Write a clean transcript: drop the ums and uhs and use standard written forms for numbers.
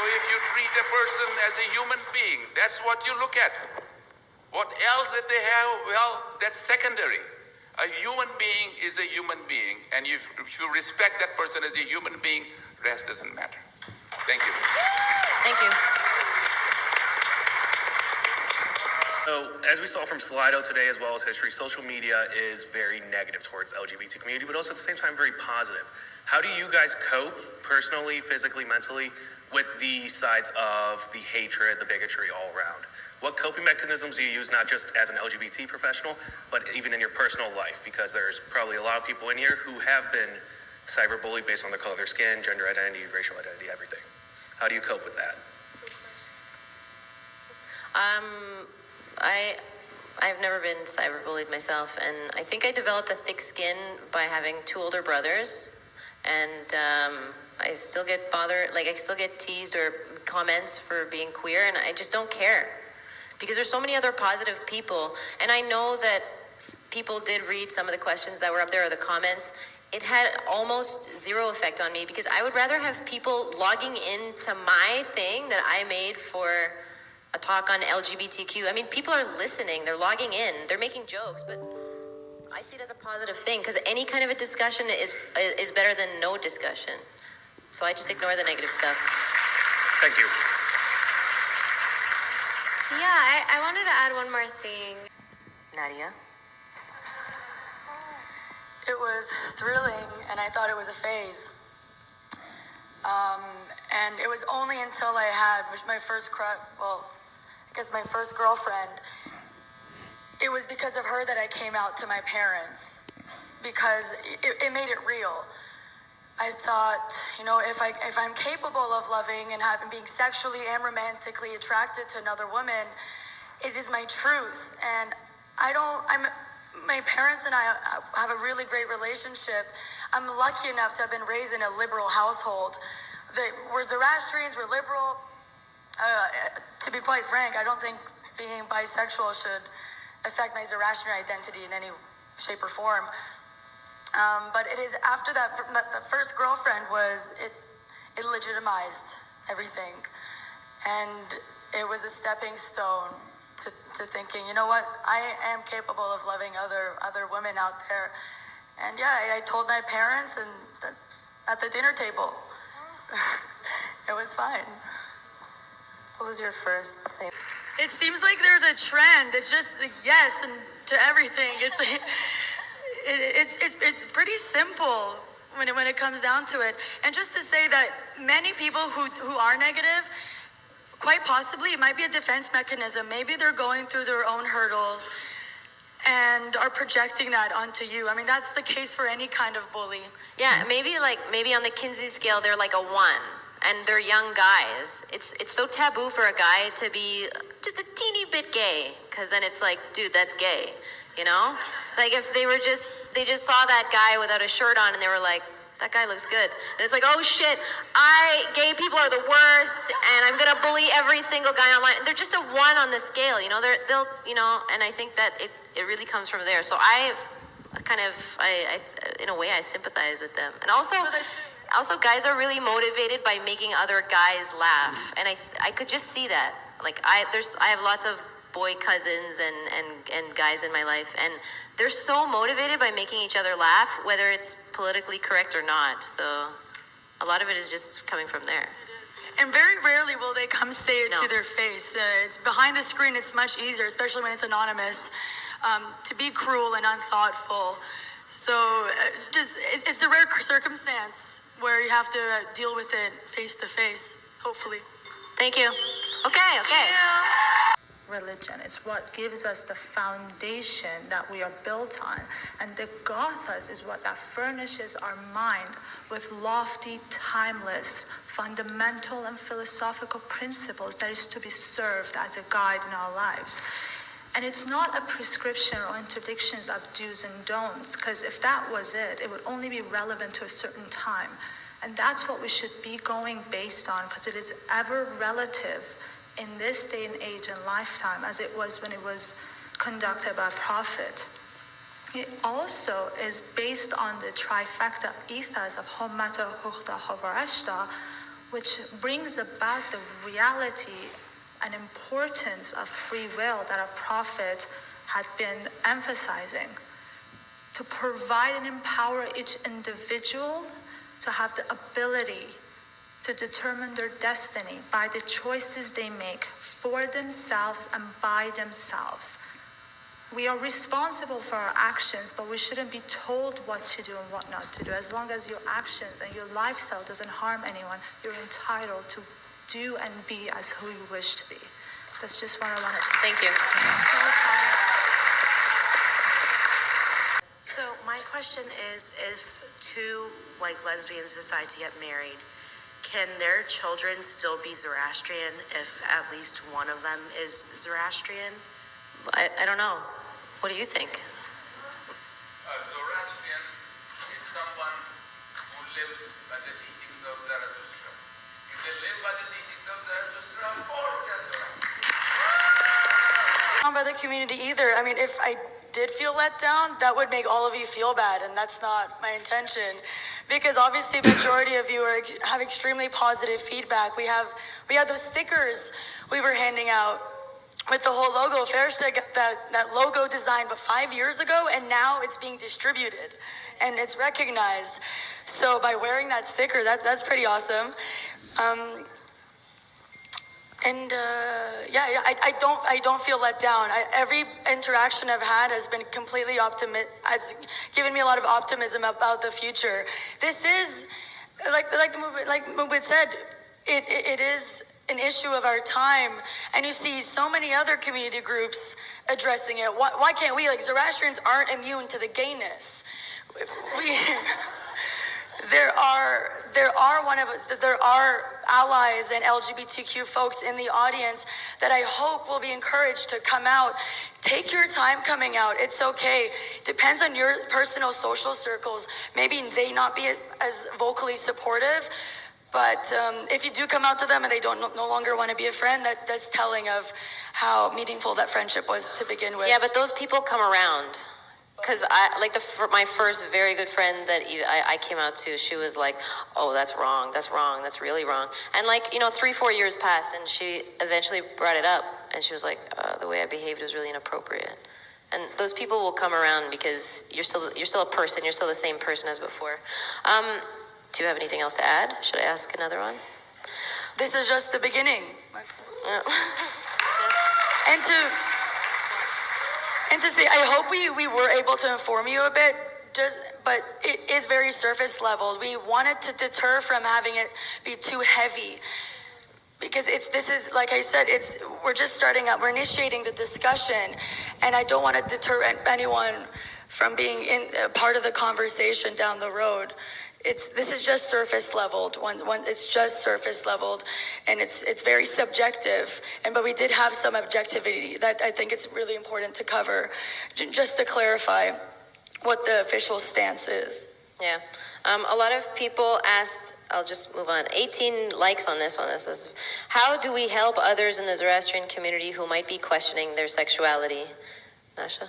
So if you treat a person as a human being, that's what you look at. What else that they have, well, that's secondary. A human being is a human being, and if you respect that person as a human being, rest doesn't matter. Thank you. Thank you. So, as we saw from Slido today, as well as history, social media is very negative towards LGBT community, but also at the same time very positive. How do you guys cope personally, physically, mentally with the sides of the hatred, the bigotry all around? What coping mechanisms do you use, not just as an LGBT professional, but even in your personal life? Because there's probably a lot of people in here who have been cyberbullied based on the color of their skin, gender identity, racial identity, everything. How do you cope with that? I've never been cyberbullied myself, and I think I developed a thick skin by having two older brothers, and I still get bothered, like I still get teased or comments for being queer, and I just don't care. Because there's so many other positive people, and I know that people did read some of the questions that were up there or the comments. It had almost zero effect on me because I would rather have people logging into my thing that I made for a talk on LGBTQ. I mean, people are listening, they're logging in, they're making jokes, but I see it as a positive thing because any kind of a discussion is better than no discussion. So I just ignore the negative stuff. Thank you. Yeah, I wanted to add one more thing. Nadia? It was thrilling, and I thought it was a phase. And it was only until I had my first my first girlfriend, it was because of her that I came out to my parents, because it made it real. I thought, if I'm capable of loving and being sexually and romantically attracted to another woman, it is my truth. And my parents and I have a really great relationship. I'm lucky enough to have been raised in a liberal household. We're Zoroastrians, we're liberal. To be quite frank, I don't think being bisexual should affect my Zoroastrian identity in any shape or form. But it is after that, the first girlfriend it legitimized everything. And it was a stepping stone to thinking, you know what, I am capable of loving other women out there. And yeah, I told my parents and at the dinner table. It was fine. What was your first say? It seems like there's a trend. It's just yes and to everything. It's pretty simple when it comes down to it. And just to say that many people who are negative, quite possibly it might be a defense mechanism. Maybe they're going through their own hurdles and are projecting that onto you. I mean, that's the case for any kind of bully. Yeah, maybe on the Kinsey scale, they're like a 1, and they're young guys. It's so taboo for a guy to be just a teeny bit gay, because then it's like, dude, that's gay, you know? Like if they just saw that guy without a shirt on, and they were like, that guy looks good. And it's like, oh shit, gay people are the worst, and I'm gonna bully every single guy online. And they're just a 1 on the scale, they'll, and I think that it really comes from there. So I in a way, I sympathize with them. And also guys are really motivated by making other guys laugh. And I could just see that. Like I have lots of boy cousins and guys in my life, and they're so motivated by making each other laugh, whether it's politically correct or not. So a lot of it is just coming from there. And very rarely will they come say it to their face. It's behind the screen. It's much easier, especially when it's anonymous, to be cruel and unthoughtful. So it's the rare circumstance where you have to deal with it face to face, hopefully. Thank you. Okay. Yeah. Religion. It's what gives us the foundation that we are built on. And the Gathas is what that furnishes our mind with lofty, timeless, fundamental and philosophical principles that is to be served as a guide in our lives. And it's not a prescription or interdictions of do's and don'ts, because if that was it, it would only be relevant to a certain time. And that's what we should be going based on, because it is ever relative in this day and age and lifetime as it was when it was conducted by a prophet. It also is based on the trifecta ethos of Homata, Huchta, Hovareshta, which brings about the reality and importance of free will that our prophet had been emphasizing, to provide and empower each individual to have the ability to determine their destiny by the choices they make for themselves and by themselves. We are responsible for our actions, but we shouldn't be told what to do and what not to do. As long as your actions and your lifestyle doesn't harm anyone, you're entitled to do and be as who you wish to be. That's just what I wanted to say. Thank you. So tired. So my question is, if two lesbians decide to get married, can their children still be Zoroastrian if at least one of them is Zoroastrian? I don't know. What do you think? Zoroastrian is someone who lives by the teachings of Zarathustra. If they live by the teachings of Zarathustra, of course they're Zoroastrian. Not by the community either. I mean, if I did feel let down, that would make all of you feel bad, and that's not my intention. Because obviously, majority of you have extremely positive feedback. We had those stickers we were handing out with the whole logo. Farishta got that logo designed but 5 years ago, and now it's being distributed and it's recognized. So by wearing that sticker, that's pretty awesome. I don't feel let down. Every interaction I've had has been completely has given me a lot of optimism about the future. This is like Mubin said, it is an issue of our time, and you see so many other community groups addressing it. Why can't we? Like, Zoroastrians aren't immune to the gayness. There are allies and LGBTQ folks in the audience that I hope will be encouraged to come out. Take your time coming out. It's okay. Depends on your personal social circles. Maybe they not be as vocally supportive, but if you do come out to them and they no longer want to be a friend, that's telling of how meaningful that friendship was to begin with. Yeah, but those people come around. Because my first very good friend that I came out to, she was like, oh, that's wrong, that's really wrong. And 3-4 years passed, and she eventually brought it up, and she was like, the way I behaved was really inappropriate. And those people will come around because you're still a person, you're still the same person as before. Do you have anything else to add? Should I ask another one? This is just the beginning. And to say, I hope we were able to inform you a bit, but it is very surface level. We wanted to deter from having it be too heavy, because this is, like I said, we're just starting out, we're initiating the discussion, and I don't want to deter anyone from being a part of the conversation down the road. This is just surface leveled. It's just surface leveled, and it's very subjective. But we did have some objectivity that I think it's really important to cover, just to clarify what the official stance is. Yeah. A lot of people asked, I'll just move on, 18 likes on this one. This is, how do we help others in the Zoroastrian community who might be questioning their sexuality? Nasha?